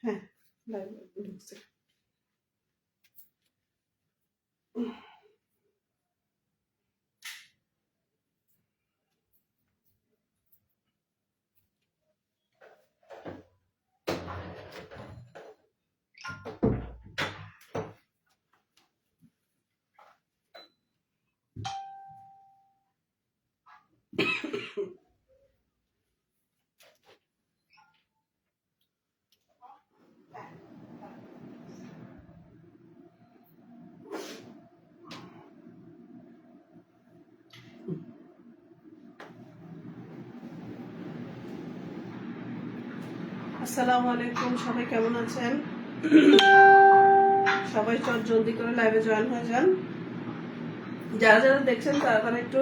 হ্যাঁ লাইভে ঢুকছে। আসসালামু আলাইকুম, সবাই কেমন আছেন? সবাই জলদি করে লাইভে জয়েন হয়ে যান। যারা যারা দেখছেন তারা একটু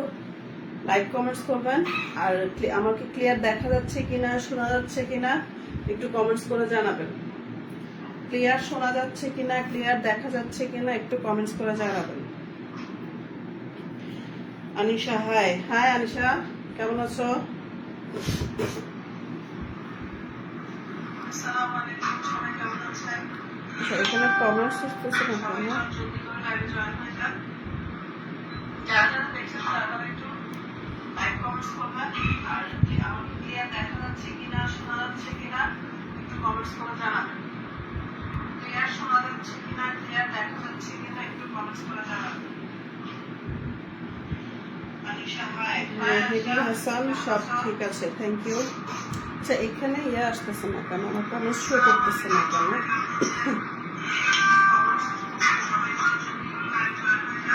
লাইক কমেন্টস করবেন, আর আমাকে ক্লিয়ার দেখা যাচ্ছে কিনা, শোনা যাচ্ছে কিনা একটু কমেন্টস করে জানাবেন। ক্লিয়ার শোনা যাচ্ছে কিনা, ক্লিয়ার দেখা যাচ্ছে কিনা একটু কমেন্টস করে জানাবেন। আনিশা, হাই হাই আনিশা, কেমন আছো? এখানে কমেন্টস আসতেছে না কেন? যারা যারা দেখছেন তারা একটু লাইক কমেন্টস করবেন, আর আমাকে ক্লিয়ার দেখা যাচ্ছে কিনা, শোনা যাচ্ছে কিনা একটু কমেন্টস করে জানাবেন। ক্লিয়ার শোনা যাচ্ছে কিনা, ক্লিয়ার দেখা যাচ্ছে কিনা একটু কমেন্টস করে জানাবেন। মেহেদি হাসান, সব ঠিক আছে, থ্যাংক ইউ। আচ্ছা, এখানে আসতেছে না কেন? আমার কমেন্টস শো করতেছে না কেন?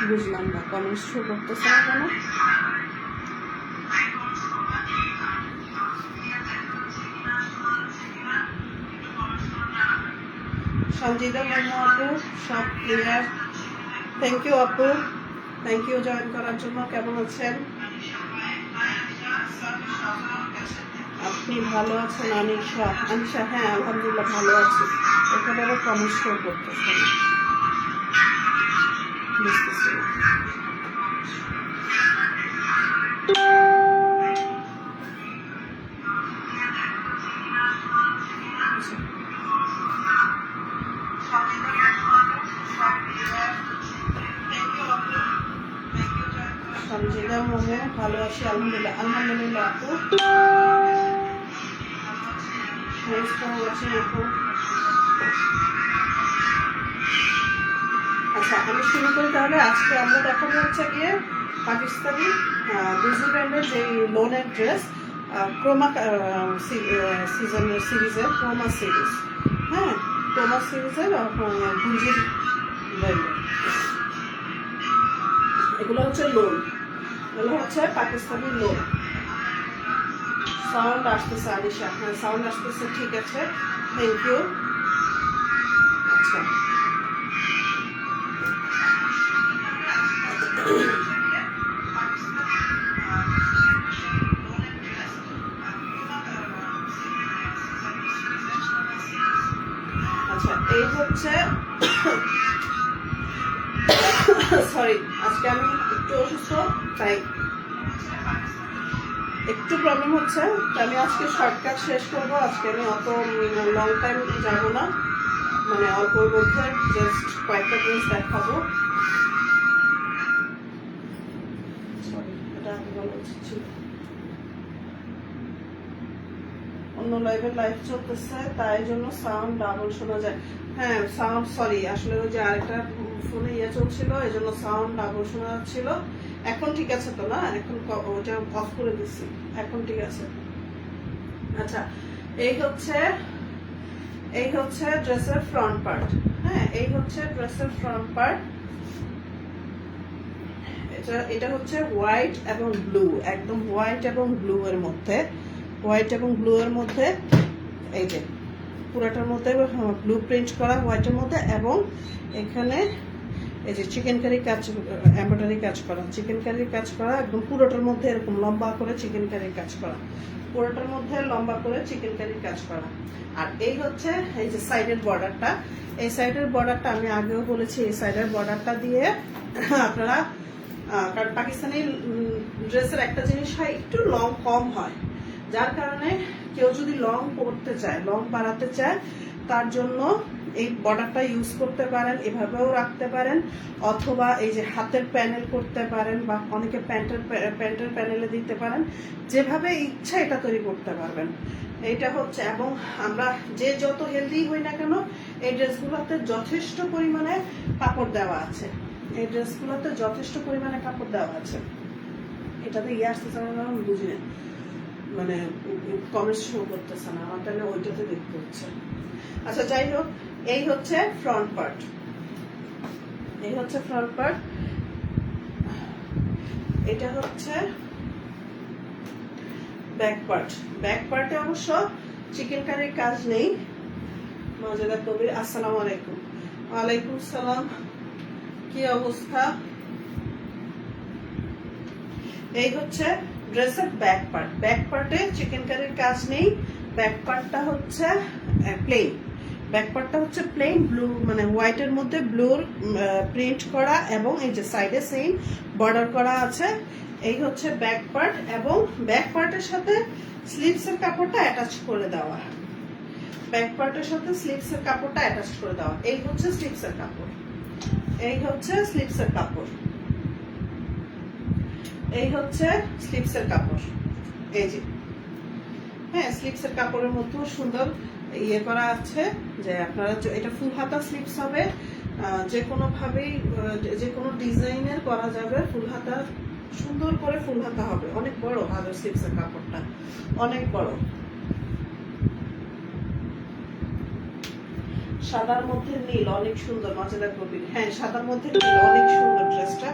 বুঝলাম না, কমেন্টস শো করতেছে না কেন? সঞ্জিদা মুর্মু আপু, সব ক্লিয়ার, থ্যাংক ইউ আপু, থ্যাংক ইউ জয়েন করার জন্য। কেমন আছেন আপনি? ভালো আছেন আনিশা? আনিশা, হ্যাঁ আলহামদুলিল্লাহ ভালো আছি। এখানে আবার কমেন্টস শো করতেছে না, বুঝতেছি না। সঞ্জিদা মোমো, ভালো আছি আলহামদুলিল্লাহ। আলহামদুলিল্লাহ আপু, আপু। আচ্ছা, আমি শুরু করি তাহলে। আজকে আমরা দেখাবো হচ্ছে গিয়ে পাকিস্তানি ডিজি ব্র্যান্ডের যে লোনের ড্রেস, ক্রোমা সিজনের সিরিজের, ক্রোমা সিরিজ। হ্যাঁ, ক্রোমা সিরিজের গুঞ্জির ব্র্যান্ডের এগুলো হচ্ছে লোন, এগুলো হচ্ছে পাকিস্তানি লোন। সাউন্ড আসতেছে আলিশা? হ্যাঁ সাউন্ড আসতেছে, ঠিক আছে, থ্যাংক ইউ। আচ্ছা, আচ্ছা এই হচ্ছে, সরি আজকে আমি একটু অসুস্থ, তাই একটু প্রবলেম হচ্ছে। আমি আজকে শর্টকাট শেষ করবো। আজকে আমি অত লং টাইম যাবো না, মানে অল্পর মধ্যে জাস্ট কয়েকটা ড্রেস দেখাবো। সরি, এটা আগে বলা উচিত ছিল। অন্য লাইভে লাইভ চলতেছে, তাই জন্য সাউন্ড ডাবল শোনা যায়। হ্যাঁ সাউন্ড, সরি, আসলে ওই যে আরেকটা ফোনে চলছিল, এই জন্য সাউন্ড ডাবল শোনা যাচ্ছিল। এখন ঠিক আছে তো? না, এখন ওটা অফ করে দিচ্ছি, এখন ঠিক আছে। আচ্ছা, এই হচ্ছে ড্রেসের ফ্রন্ট পার্ট। হ্যাঁ, এই হচ্ছে ড্রেসের ফ্রন্ট পার্ট। এটা হচ্ছে হোয়াইট এবং ব্লু, একদম হোয়াইট এবং ব্লু এর মধ্যে, হোয়াইট এবং ব্লু এর মধ্যে, এই যে পুরাটার মধ্যে ব্লু প্রিন্ট করা হোয়াইটের মধ্যে, এবং এখানে এই যে চিকেন কারি কাজ, এমব্রয়ডারি কাজ করা, চিকেন কারির কাজ করা, একদম পুরোটার মধ্যে এরকম লম্বা করে চিকেন কারির কাজ করা, পুরোটার মধ্যে লম্বা করে চিকেন কারির কাজ করা। আর এই হচ্ছে এই যে সাইডের বর্ডারটা, এই সাইডের বর্ডারটা আমি আগেও বলেছি, এই সাইডের বর্ডারটা দিয়ে আপনারা, কারণ পাকিস্তানি ড্রেসের একটা জিনিস হয় একটু লং কম হয়, যার কারণে কেউ যদি লং করতে চায়, লং বাড়াতে চায়, তার জন্য এই বর্ডারটা ইউজ করতে পারেন, এভাবেও রাখতে পারেন, অথবা এই যে হাতের প্যানেল করতে পারেন, বা অনেকে প্যান্টের প্যানেলে দিতে পারেন, যেভাবে ইচ্ছা এটা তৈরি করতে পারবেন। এইটা হচ্ছে, এবং আমরা যে যত হেলদি হই না কেন, এই ড্রেসগুলোতে যথেষ্ট পরিমাণে কাপড় দেওয়া আছে, এই ড্রেসগুলোতে যথেষ্ট পরিমাণে কাপড় দেওয়া আছে। এটাতে ইয়ে আসতেছে না, আমি বুঝি না, মানে কমেন্টস শো করতেছে না আমার, তাহলে ওইটাতে দেখতে হচ্ছে। আচ্ছা যাই হোক, এই হচ্ছে ফ্রন্ট পার্ট, এই হচ্ছে ফ্রন্ট পার্ট, এটা হচ্ছে ব্যাক পার্ট। ব্যাক পার্টে অবশ্য চিকেন কারির কাজ নেই। মর্যাদা কবির, আসসালামু আলাইকুম। ওয়ালাইকুম সালাম, কি অবস্থা? এই হচ্ছে ড্রেসের ব্যাক পার্ট। ব্যাক পার্টে চিকেন কারির কাজ নেই, ব্যাক পার্টটা হচ্ছে প্লেন, ব্যাক পার্টটা হচ্ছে প্লেন ব্লু, মানে হোয়াইটের মধ্যে ব্লুর প্রিন্ট করা, এবং এই যে সাইডে সেম বর্ডার করা আছে। এই হচ্ছে ব্যাক পার্ট, এবং ব্যাক পার্টের সাথে স্লিভসের কাপড়টা অ্যাটাচ করে দেওয়া, ব্যাক পার্টের সাথে স্লিভসের কাপড়টা অ্যাটাচ করে দেওয়া। এই হচ্ছে স্লিভসের কাপড়, এই হচ্ছে স্লিভসের কাপড়, এই হচ্ছে স্লিভসের কাপড়, এই যে, হ্যাঁ স্লিভসের কাপড়ের মধ্যেও সুন্দর ইয়ে করা আছে, যে আপনারা এটা ফুল হাতা স্লিভস হবে, যে কোনো ভাবেই যে কোনো ডিজাইনের করা যাবে, ফুল হাতা, সুন্দর করে ফুল হাতা হবে, অনেক বড় হাতের স্লিভসের কাপড়টা, অনেক বড়। সাদার মধ্যে নীল, অনেক সুন্দর, মজাদার কবি, হ্যাঁ সাদার মধ্যে নীল, অনেক সুন্দর, ড্রেসটা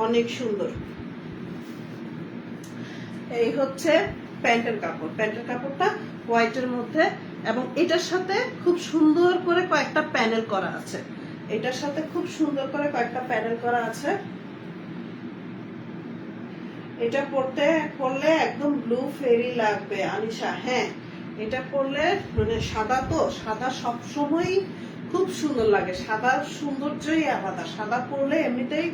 অনেক সুন্দর। এই হচ্ছে প্যান্টের কাপড়, প্যান্টের কাপড়টা হোয়াইটের মধ্যে, এবং এটার সাথে খুব সুন্দর করে কয়েকটা প্যানেল করা আছে, এটার সাথে খুব সুন্দর করে কয়েকটা প্যানেল করা আছে। এটা পরলে একদম ব্লু ফেরি লাগবে আনিশা, হ্যাঁ এটা পরলে, মানে সাদা তো, সাদা সবসময়ই খুব সুন্দর লাগে, সাদার সৌন্দর্যই আলাদা, সাদা পরলে এমনিতেই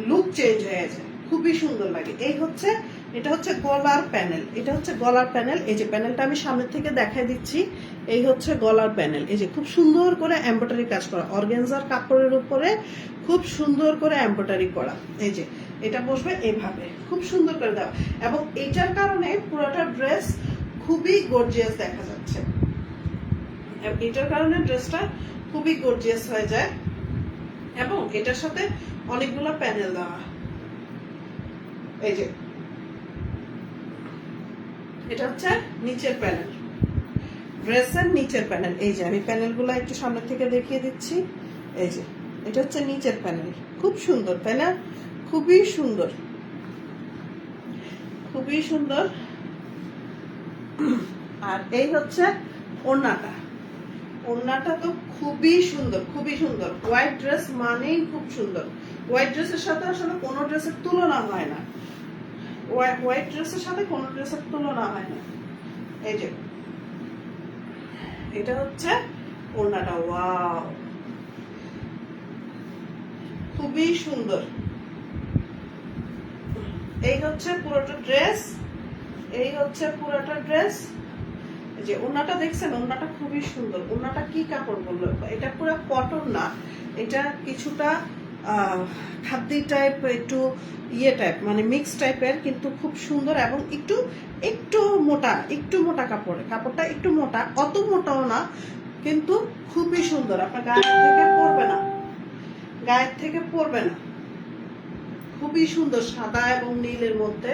লুক চেঞ্জ হয়ে যায়, খুবই সুন্দর লাগে। এই হচ্ছে, এটা হচ্ছে গলার প্যানেল, এটা হচ্ছে গলার প্যানেল, এই যে প্যানেলটা আমি সামনে থেকে দেখাই দিচ্ছি, এই হচ্ছে গলার প্যানেল, এই যে খুব সুন্দর করে এমব্রয়ডারি কাজ করা, অর্গানজার কাপড়ের উপরে খুব সুন্দর করে এমব্রয়ডারি করা, এই যে এটা বসবে এভাবে, খুব সুন্দর করে দেওয়া, এবং এইটার কারণে পুরোটা ড্রেস খুবই গর্জিয়াস দেখা যাচ্ছে, এটার কারণে ড্রেসটা খুবই গর্জিয়াস হয়ে যায়, এবং এটার সাথে অনেকগুলো প্যানেল দেওয়া, এই যে এটা হচ্ছে নিচের প্যানেল, ড্রেসের নিচের প্যানেল, এই যে আমি প্যানেলগুলো একটু সামনে থেকে দেখিয়ে দিচ্ছি, এই যে এটা হচ্ছে নিচের প্যানেল, খুব সুন্দর প্যানেল, খুবই সুন্দর, খুবই সুন্দর। আর এই হচ্ছে ওড়নাটা, ওড়নাটা তো খুবই সুন্দর, খুবই সুন্দর, হোয়াইট ড্রেস মানেই খুব সুন্দর, হোয়াইট ড্রেসের সাথে আসলে কোনো ড্রেসের তুলনা হয় না, হোয়াইট ড্রেসের সাথে কোনো ড্রেসের তুলনা হয় না। এই যে এটা হচ্ছে ওড়নাটা, ওয়াও খুবই সুন্দর। এই হচ্ছে পুরোটা ড্রেস, এই হচ্ছে পুরোটা ড্রেস। যে ওড়নাটা দেখছেন, ওড়নাটা খুবই সুন্দর, ওড়নাটা কি কাপড় বললো, এটা পুরো কটন না, এটা কিছুটা খাদ্যি টাইপ, একটু ইয়ে টাইপ, মানে মিক্স টাইপের, কিন্তু খুব সুন্দর, এবং একটু একটু মোটা, একটু মোটা কাপড়, কাপড়টা একটু মোটা, অত মোটাও না, কিন্তু খুবই সুন্দর, আপনার গায়ের থেকে পরবে না, গায়ের থেকে পরবে না, খুবই সুন্দর, সাদা এবং নীলের মধ্যে,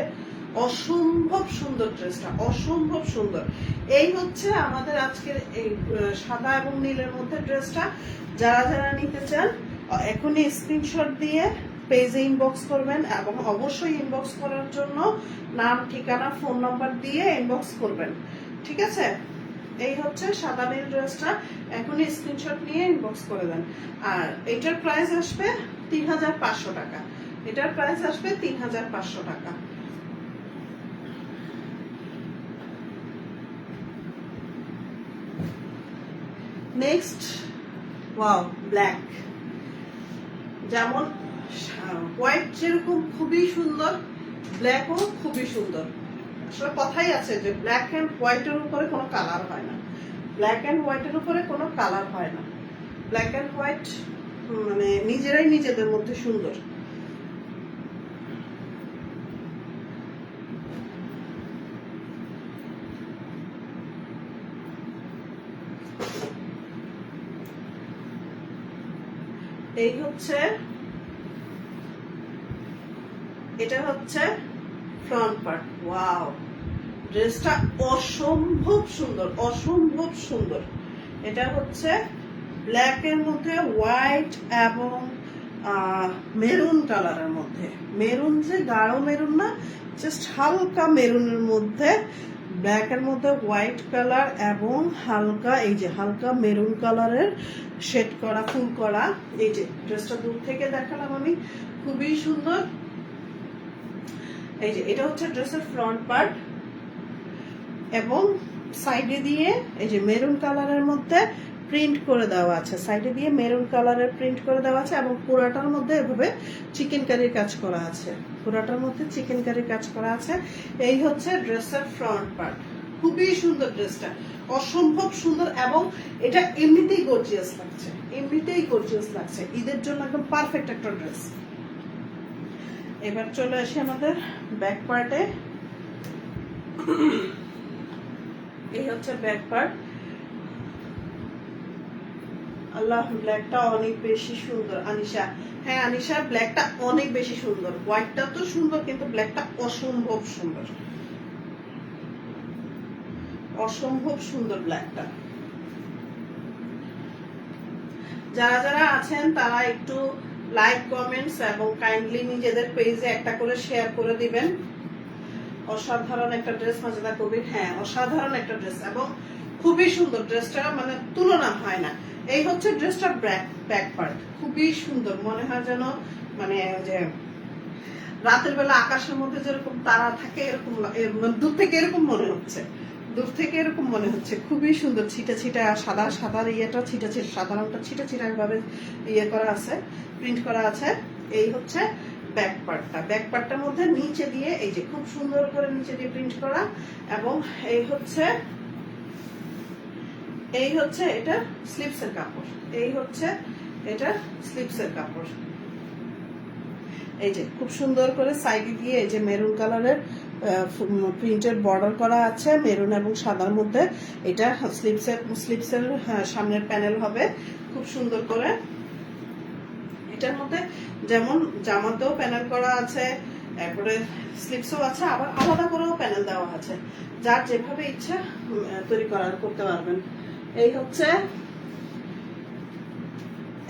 অসম্ভব সুন্দর ড্রেসটা, অসম্ভব সুন্দর। এই হচ্ছে আমাদের আজকের এই সাদা এবং নীলের মধ্যে ড্রেসটা। যারা যারা নিতে চান এখনই স্ক্রিনশট দিয়ে পেজে ইনবক্স করবেন, এবং অবশ্যই ইনবক্স করার জন্য নাম, ঠিকানা, ফোন নাম্বার দিয়ে ইনবক্স করবেন, ঠিক আছে? এই হচ্ছে সাদা নীল ড্রেসটা, এখনই স্ক্রিনশট নিয়ে ইনবক্স করে দেন। আর এটার প্রাইস আসবে 3500 টাকা, এটার প্রাইস আসবে 3500 টাকা। Next, wow, black. যেমন হোয়াইট যেরকম খুবই সুন্দর, ব্ল্যাকও খুবই সুন্দর। আসলে কথাই আছে যে ব্ল্যাক অ্যান্ড হোয়াইটের উপরে কোনো কালার হয় না, ব্ল্যাক অ্যান্ড হোয়াইটের উপরে কোনো কালার হয় না। ব্ল্যাক অ্যান্ড হোয়াইট মানে নিজেরাই নিজেদের মধ্যে সুন্দর। এই হচ্ছে, এটা হচ্ছে ফ্রন্ট পার্ট। ওয়াও, ড্রেসটা অসম্ভব সুন্দর, অসম্ভব সুন্দর। এটা হচ্ছে ব্ল্যাক এর মধ্যে হোয়াইট এবং মেরুন কালারের মধ্যে, মেরুন যে গাঢ় মেরুন না, জাস্ট হালকা মেরুনের মধ্যে, ব্ল্যাক এর মধ্যে হোয়াইট কালার এবং হালকা, এই যে হালকা মেরুন কালারের শেড করা, ফুল করা। এই যে ড্রেসটা দূর থেকে দেখালাম আমি, খুবই সুন্দর। এই যে এটা হচ্ছে ড্রেসের ফ্রন্ট পার্ট এবং সাইডে দিয়ে এই যে মেরুন কালারের মধ্যে প্রিন্ট করে দেওয়া আছে, সাইডে দিয়ে মেরুন কালারের প্রিন্ট করে দেওয়া আছে এবং পুরাটার মধ্যে এভাবে চিকেন কারির কাজ করা আছে, পুরাটার মধ্যে চিকেন কারির কাজ করা আছে। এই হচ্ছে ড্রেসের ফ্রন্ট পার্ট, খুবই সুন্দর ড্রেসটা, অসম্ভব সুন্দর। এবং এটা এমনিতেই গর্জিয়াস লাগছে, এমনিতেই গর্জিয়াস লাগছে, ঈদের জন্য একদম পারফেক্ট একটা ড্রেস। এবার চলে আসি আমাদের ব্যাক পার্টে। এই হচ্ছে ব্যাক পার্ট। আল্লাহ, ব্ল্যাকটা অনেক বেশি সুন্দর আনিশা। হ্যাঁ আনিশা, ব্ল্যাকটা অনেক বেশি সুন্দর, হোয়াইটটা তো সুন্দর কিন্তু ব্ল্যাকটা অসম্ভব সুন্দর, অসম্ভব সুন্দর ব্ল্যাকটা। যারা যারা আছেন তারা একটু লাইক, কমেন্টস এবং কাইন্ডলি নিজেদের পেজে একটা করে শেয়ার করে দিবেন। অসাধারণ একটা ড্রেস মাজেদা কবির, হ্যাঁ অসাধারণ একটা ড্রেস এবং খুবই সুন্দর, ড্রেসটা মানে তুলনা হয় না। এই হচ্ছে ড্রেসটার ব্যাক পার্ট, খুবই সুন্দর, মনে হয় যেন মানে যে রাতের বেলা আকাশের মধ্যে যেরকম তারা থাকে এরকম, দূর থেকে এরকম মনে হচ্ছে, দূর থেকে এরকম মনে হচ্ছে, খুবই সুন্দর। ছিটা ছিটা সাদা, সাদার ইয়েটা ছিটা ছিটা, সাদা রংটা ছিটা ছিটা ভাবে ইয়ে করা আছে, প্রিন্ট করা আছে। এই হচ্ছে ব্যাক পার্টটা, ব্যাক পার্টটার মধ্যে নিচে দিয়ে এই যে খুব সুন্দর করে নিচে দিয়ে প্রিন্ট করা। এবং এই হচ্ছে এটা স্লিপসের কাপড়, এই হচ্ছে এটা স্লিপসের কাপড়। এই যে খুব সুন্দর করে সাইডে দিয়ে এই যে মেরুন কালারের প্রিন্টেড বর্ডার করা আছে, মেরুন এবং সাদার মধ্যে। এটা স্লিপসের সামনের প্যানেল হবে খুব সুন্দর করে। এটার মধ্যে যেমন জামাতেও প্যানেল করা আছে, তারপরে স্লিপসও আছে, আবার আলাদা করেও প্যানেল দেওয়া আছে, যার যেভাবে ইচ্ছা তৈরি করতে পারবেন। এই হচ্ছে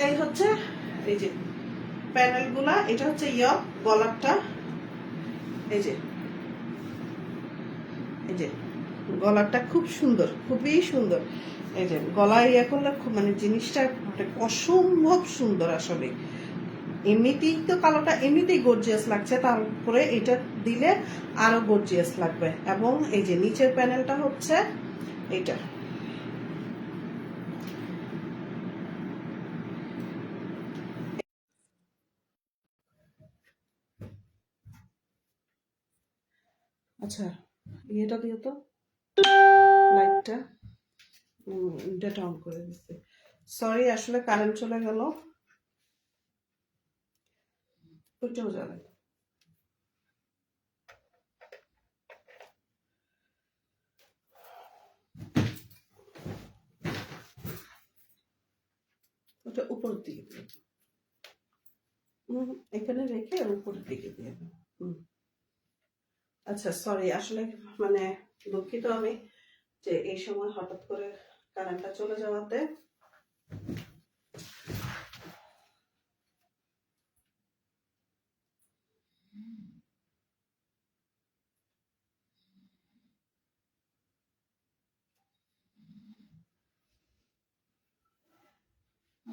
এই যে প্যানেল গুলা। এটা হচ্ছে গলারটা, এই যে গলারটা খুব সুন্দর, খুবই সুন্দর। এই যে গলায় ইয়ে করলে খুব মানে জিনিসটা অসম্ভব সুন্দর আসলে। এমনিতেই তো কালোটা এমনিতেই গর্জিয়াস লাগছে, তারপরে এটা দিলে আরো গর্জিয়াস লাগবে। এবং এই যে নিচের প্যানেলটা হচ্ছে এইটা। আচ্ছা, ইয়েটা দিও তো, লাইটটা এটা অন করে দিচ্ছে। সরি, আসলে কারেন্ট চলে গেল, ওইটাও যাবে। ওটা উপরের দিকে দিয়ে, এখানে রেখে উপরের দিকে দিয়ে। আচ্ছা সরি, আসলে মানে দুঃখিত আমি যে এই সময় হঠাৎ করে কারেন্টটা চলে যাওয়াতে।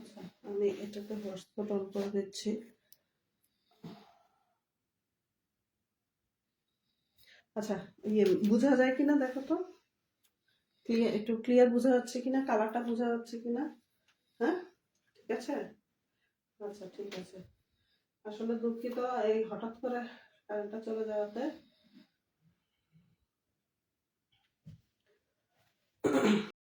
আচ্ছা, আমি এটাকে হটস্পট অন করে দিচ্ছি। আচ্ছা, ইয়ে বোঝা যায় কিনা দেখো তো, ক্লিয়ার, একটু ক্লিয়ার বোঝা যাচ্ছে কিনা, কালারটা বোঝা যাচ্ছে কিনা? হ্যাঁ, ঠিক আছে। আচ্ছা, ঠিক আছে। আসলে দুঃখিত এই হঠাৎ করে কারেন্টটা চলে যাওয়াতে।